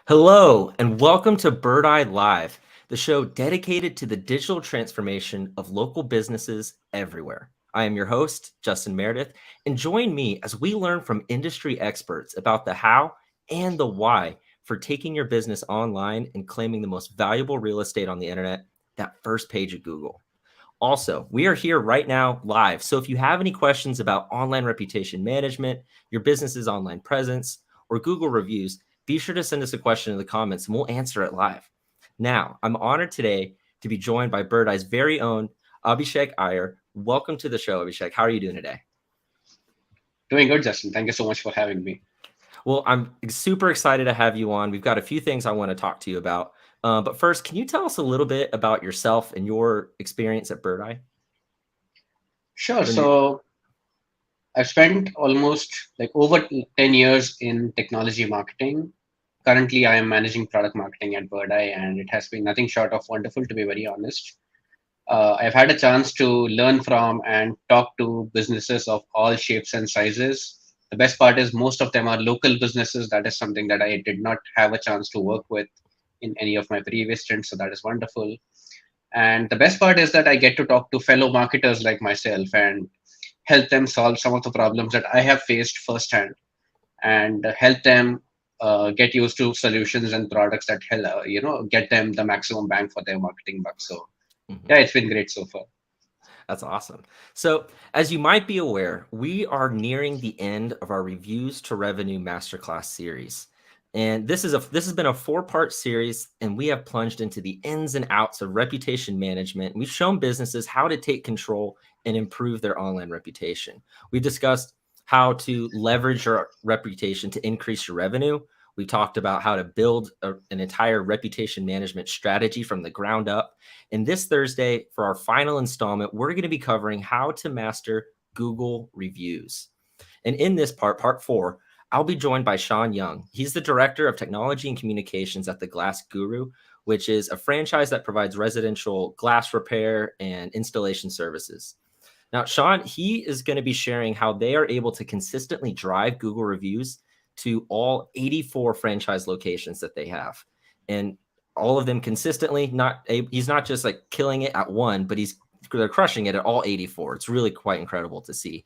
Hello, and welcome to Birdeye Live, the show dedicated to the digital transformation of local businesses everywhere. I am your host, Justin Meredith, and join me as we learn from industry experts about the how and the why for taking your business online and claiming the most valuable real estate on the internet, that first page of Google. Also, we are here right now live. So if you have any questions about online reputation management, your business's online presence, or Google reviews, be sure to send us a question in the comments and we'll answer it live. Now, I'm honored today to be joined by Birdeye's very own Abhishek Iyer. Welcome to the show, Abhishek. How are you doing today? Doing good, Justin. Thank you so much for having me. Well, I'm super excited to have you on. We've got a few things I want to talk to you about. But first, can you tell us a little bit about yourself and your experience at Birdeye? Sure. When you So I've spent almost like over 10 years in technology marketing. Currently, I am managing product marketing at Birdeye, and it has been nothing short of wonderful, to be very honest. I've had a chance to learn from and talk to businesses of all shapes and sizes. The best part is most of them are local businesses. That is something that I did not have a chance to work with in any of my previous stints. So that is wonderful. And the best part is that I get to talk to fellow marketers like myself and help them solve some of the problems that I have faced firsthand and help them get used to solutions and products that help, get them the maximum bang for their marketing buck. So Mhm. yeah, it's been great so far. That's awesome. So, as you might be aware, we are nearing the end of our Reviews to Revenue Masterclass series. And this has been a four-part series, and we have plunged into the ins and outs of reputation management. We've shown businesses how to take control and improve their online reputation. We've discussed how to leverage your reputation to increase your revenue. We talked about how to build an entire reputation management strategy from the ground up. And this Thursday, for our final installment, we're going to be covering how to master Google reviews. And in this part four, I'll be joined by Sean Young. He's the director of technology and communications at the Glass Guru, which is a franchise that provides residential glass repair and installation services. Now, Sean, he is going to be sharing how they are able to consistently drive Google reviews to all 84 franchise locations that they have. And all of them consistently, he's not just like killing it at one, but they're crushing it at all 84. It's really quite incredible to see.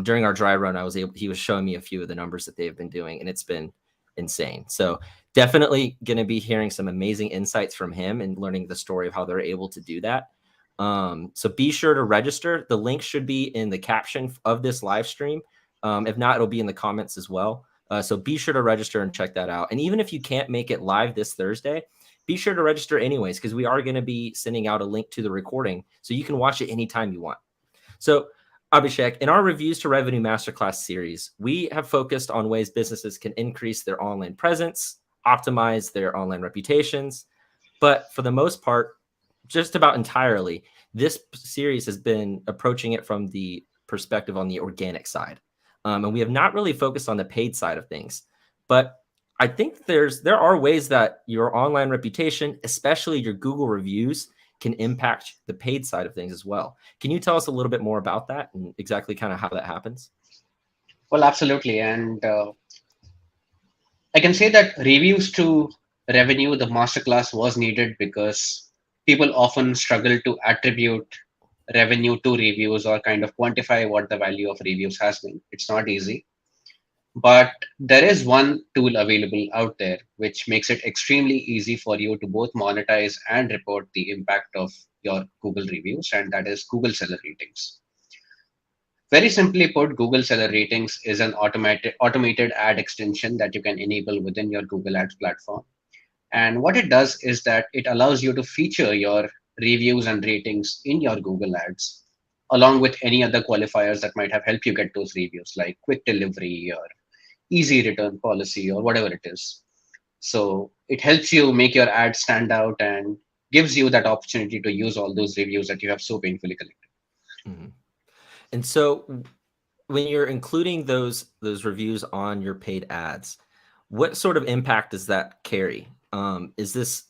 During our dry run, he was showing me a few of the numbers that they've been doing, and it's been insane. So definitely going to be hearing some amazing insights from him and learning the story of how they're able to do that. So be sure to register. The link should be in the caption of this live stream. If not, it'll be in the comments as well. So be sure to register and check that out. And even if you can't make it live this Thursday, be sure to register anyways, because we are going to be sending out a link to the recording so you can watch it anytime you want. So, Abhishek, in our Reviews to Revenue Masterclass series, we have focused on ways businesses can increase their online presence, optimize their online reputations. But for the most part, just about entirely, this series has been approaching it from the perspective on the organic side. And we have not really focused on the paid side of things. But I think there are ways that your online reputation, especially your Google reviews, can impact the paid side of things as well. Can you tell us a little bit more about that and exactly kind of how that happens? Well, absolutely. And I can say that reviews to revenue, the masterclass was needed because people often struggle to attribute revenue to reviews or kind of quantify what the value of reviews has been. It's not easy. But there is one tool available out there which makes it extremely easy for you to both monetize and report the impact of your Google reviews, and that is Google Seller Ratings. Very simply put, Google Seller Ratings is an automated ad extension that you can enable within your Google Ads platform. And what it does is that it allows you to feature your reviews and ratings in your Google Ads, along with any other qualifiers that might have helped you get those reviews, like quick delivery or easy return policy or whatever it is. So it helps you make your ad stand out and gives you that opportunity to use all those reviews that you have so painfully collected. Mhm. And so when you're including those reviews on your paid ads, what sort of impact does that carry? Is this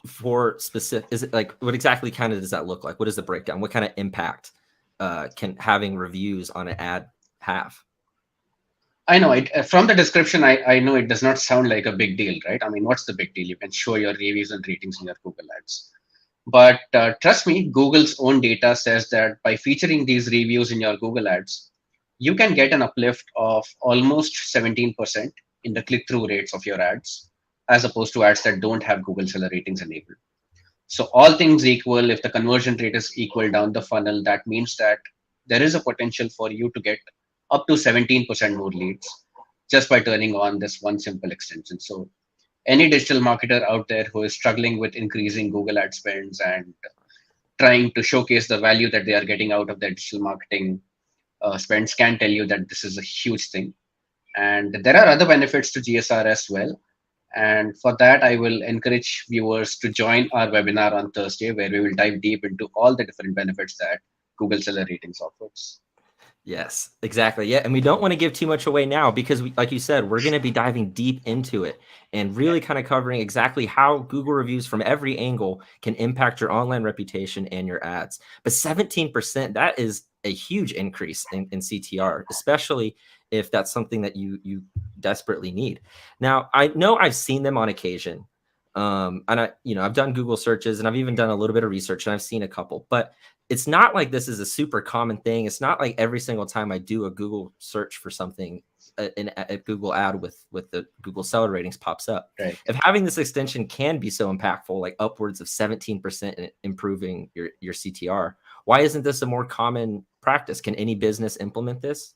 for specific? Is it like what exactly kind of does that look like? What is the breakdown? What kind of impact can having reviews on an ad have? I know it from the description. I know it does not sound like a big deal, right? I mean, what's the big deal? You can show your reviews and ratings in your Google Ads. But trust me, Google's own data says that by featuring these reviews in your Google Ads, you can get an uplift of almost 17% in the click through rates of your ads, as opposed to ads that don't have Google seller ratings enabled. So, all things equal, if the conversion rate is equal down the funnel, that means that there is a potential for you to get up to 17% more leads just by turning on this one simple extension. So, any digital marketer out there who is struggling with increasing Google ad spends and trying to showcase the value that they are getting out of their digital marketing spends can tell you that this is a huge thing. And there are other benefits to GSR as well. And for that, I will encourage viewers to join our webinar on Thursday, where we will dive deep into all the different benefits that Google Seller Ratings offers. Yes, exactly. Yeah, and we don't want to give too much away now because, like you said, we're going to be diving deep into it and really kind of covering exactly how Google reviews from every angle can impact your online reputation and your ads. But 17%, that is a huge increase in CTR, especially if that's something that you desperately need. Now, I know I've seen them on occasion. And I've done Google searches and I've even done a little bit of research and I've seen a couple, but it's not like this is a super common thing. It's not like every single time I do a Google search for something, a Google ad with the Google seller ratings pops up. Right. If having this extension can be so impactful, like upwards of 17% in improving your CTR, why isn't this a more common practice? Can any business implement this?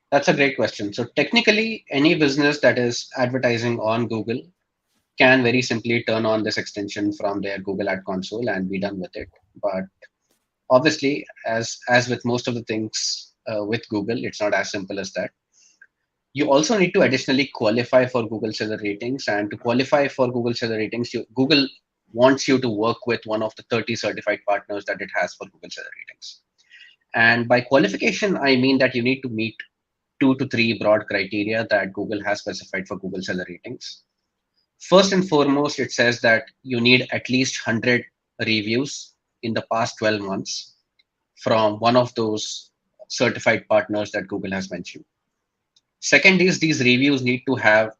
That's a great question. So, technically, any business that is advertising on Google can very simply turn on this extension from their Google Ad Console and be done with it. But obviously, as with most of the things with Google, it's not as simple as that. You also need to additionally qualify for Google Seller Ratings, and to qualify for Google Seller Ratings, Google wants you to work with one of the 30 certified partners that it has for Google Seller Ratings. And by qualification, I mean that you need to meet 2 to 3 broad criteria that Google has specified for Google Seller Ratings. First and foremost, it says that you need at least 100 reviews in the past 12 months from one of those certified partners that Google has mentioned. Second is these reviews need to have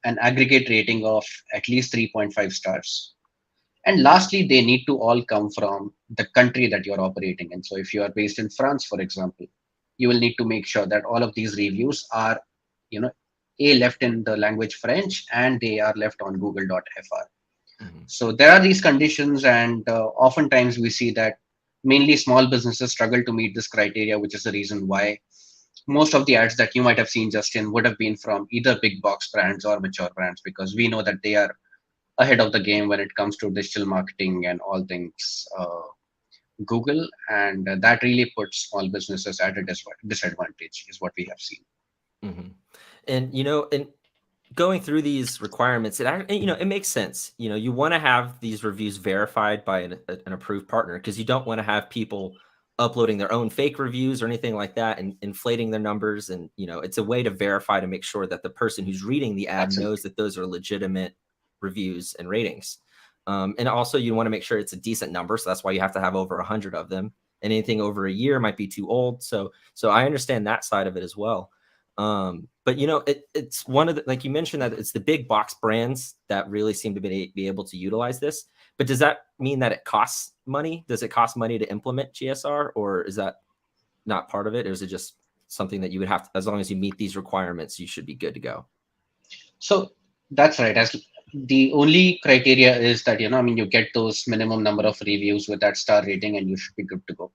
an aggregate rating of at least 3.5 stars. And lastly, they need to all come from the country that you're operating in. So if you are based in France, for example, you will need to make sure that all of these reviews are, you know, left in the language French and they are left on google.fr. So there are these conditions, and oftentimes we see that mainly small businesses struggle to meet this criteria, which is the reason why most of the ads that you might have seen, Justin, would have been from either big box brands or mature brands, because we know that they are ahead of the game when it comes to digital marketing and all things Google, and that really puts small businesses at a disadvantage, is what we have seen. Mm-hmm. And going through these requirements, it makes sense. You want to have these reviews verified by an approved partner, because you don't want to have people uploading their own fake reviews or anything like that and inflating their numbers. And it's a way to verify, to make sure that the person who's reading the ad Absolutely. knows that those are legitimate reviews and ratings. And also you want to make sure it's a decent number, so that's why you have to have over 100 of them, and anything over a year might be too old. So I understand that side of it as well. But it's one of the, like you mentioned, that it's the big box brands that really seem to be able to utilize this. But does that mean that it costs money? Does it cost money to implement GSR, or is that not part of it? Or is it just something that you would have to, as long as you meet these requirements, you should be good to go? So that's right. As the only criteria is that, you get those minimum number of reviews with that star rating and you should be good to go.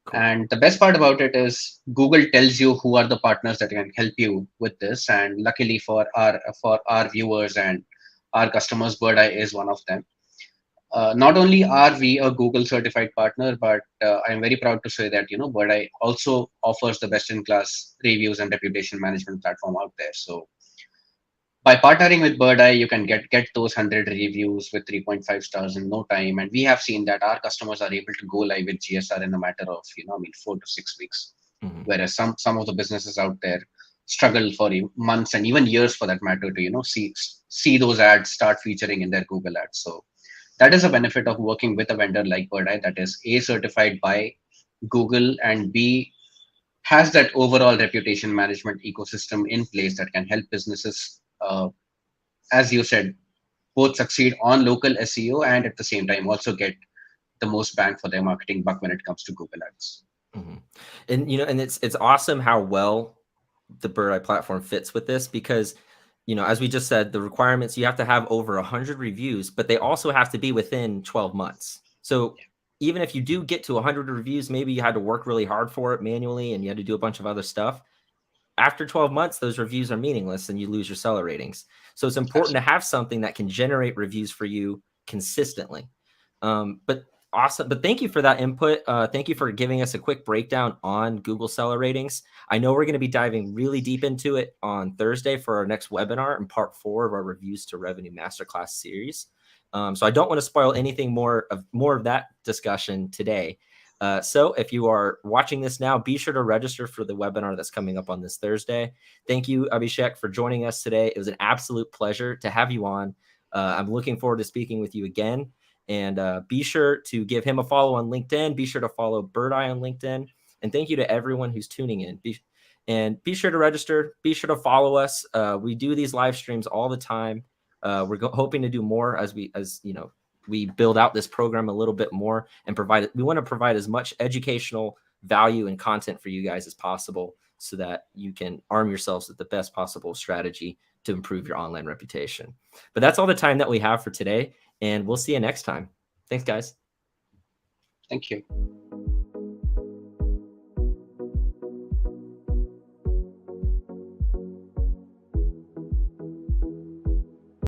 Cool. And the best part about it is Google tells you who are the partners that can help you with this. And luckily for our viewers and our customers, Birdeye is one of them. Not only are we a Google certified partner, but I'm very proud to say that Birdeye also offers the best in class reviews and reputation management platform out there. So by partnering with Birdeye, you can get those 100 reviews with 3.5 stars in no time. And we have seen that our customers are able to go live with GSR in a matter of 4 to 6 weeks. Mm-hmm. Whereas some of the businesses out there struggle for months and even years for that matter to see those ads start featuring in their Google ads. So that is a benefit of working with a vendor like Birdeye, that is A, certified by Google, and B, has that overall reputation management ecosystem in place that can help businesses, as you said, both succeed on local SEO and at the same time also get the most bang for their marketing buck when it comes to Google Ads. Mhm. And and it's awesome how well the Birdeye platform fits with this because as we just said, the requirements, you have to have over 100 reviews, but they also have to be within 12 months. So even if you do get to 100 reviews, maybe you had to work really hard for it manually and you had to do a bunch of other stuff. After 12 months, those reviews are meaningless and you lose your seller ratings. So it's important to have something that can generate reviews for you consistently. But awesome. But thank you for that input. Thank you for giving us a quick breakdown on Google seller ratings. I know we're going to be diving really deep into it on Thursday for our next webinar and part 4 of our Reviews to Revenue Masterclass series. So I don't want to spoil anything more of that discussion today. So if you are watching this now, be sure to register for the webinar that's coming up on this Thursday. Thank you, Abhishek, for joining us today. It was an absolute pleasure to have you on. I'm looking forward to speaking with you again. And be sure to give him a follow on LinkedIn. Be sure to follow Birdeye on LinkedIn. And thank you to everyone who's tuning in. Be sure to register. Be sure to follow us. We do these live streams all the time. We're hoping to do more as we build out this program a little bit more and we want to provide as much educational value and content for you guys as possible so that you can arm yourselves with the best possible strategy to improve your online reputation. But that's all the time that we have for today, and we'll see you next time. Thanks, guys. Thank you.